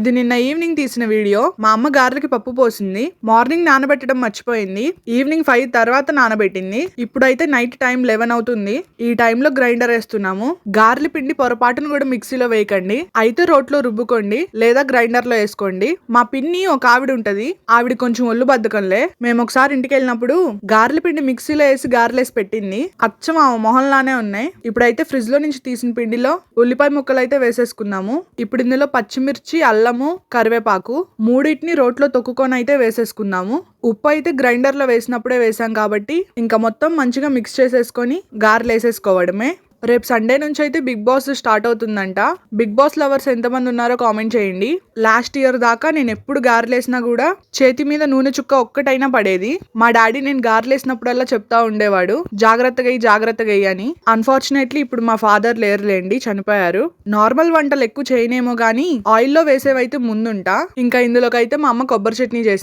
ఇది నిన్న ఈవినింగ్ తీసిన వీడియో. మా అమ్మ గారెలకి పప్పు పోసింది. మార్నింగ్ నానబెట్టడం మర్చిపోయింది. ఈవినింగ్ 5 తర్వాత నానబెట్టింది. ఇప్పుడైతే నైట్ టైం 11 అవుతుంది. ఈ టైంలో గ్రైండర్ వేస్తున్నాము. గారెల పిండి పొరపాటును కూడా మిక్సీలో వేయకండి. అయితే రోట్లో రుబ్బుకోండి లేదా గ్రైండర్ లో వేసుకోండి. మా పిన్ని ఒక ఆవిడ ఉంటది. ఆవిడ కొంచెం ఒళ్ళు బద్దకంలే. మేము ఒకసారి ఇంటికి వెళ్ళినప్పుడు గారెల పిండి మిక్సీలో వేసి గారెలేసి పెట్టింది. అచ్చం ఆ మొహంలానే ఉన్నాయి. ఇప్పుడైతే ఫ్రిడ్జ్ లో నుంచి తీసిన పిండిలో ఉల్లిపాయ ముక్కలు అయితే వేసేసుకున్నాము. ఇప్పుడు ఇందులో పచ్చిమిర్చి, అల్లము, కరివేపాకు మూడింటిని రోట్లో తొక్కుకొని అయితే వేసేసుకుందాము. ఉప్పు అయితే గ్రైండర్ లో వేసినప్పుడే వేసాం కాబట్టి ఇంకా మొత్తం మంచిగా మిక్స్ చేసేసుకొని గారెలు వేసేసుకోవడమే. రేపు సండే నుంచి అయితే బిగ్ బాస్ స్టార్ట్ అవుతుందంట. బిగ్ బాస్ లవర్స్ ఎంతమంది ఉన్నారో కామెంట్ చేయండి. లాస్ట్ ఇయర్ దాకా నేను ఎప్పుడు గారెలేసినా కూడా చేతి మీద నూనె చుక్క ఒక్కటైనా పడేది. మా డాడీ నేను గారెలేసినప్పుడల్లా చెప్తా ఉండేవాడు, జాగ్రత్తగా అని. అన్ఫార్చునేట్లీ ఇప్పుడు మా ఫాదర్ లేరులేండి, చనిపోయారు. నార్మల్ వంటలు ఎక్కువ చేయనేమో గానీ ఆయిల్లో వేసేవైతే ముందుంటా. ఇంకా ఇందులోకైతే మా అమ్మ కొబ్బరి చట్నీ చేసి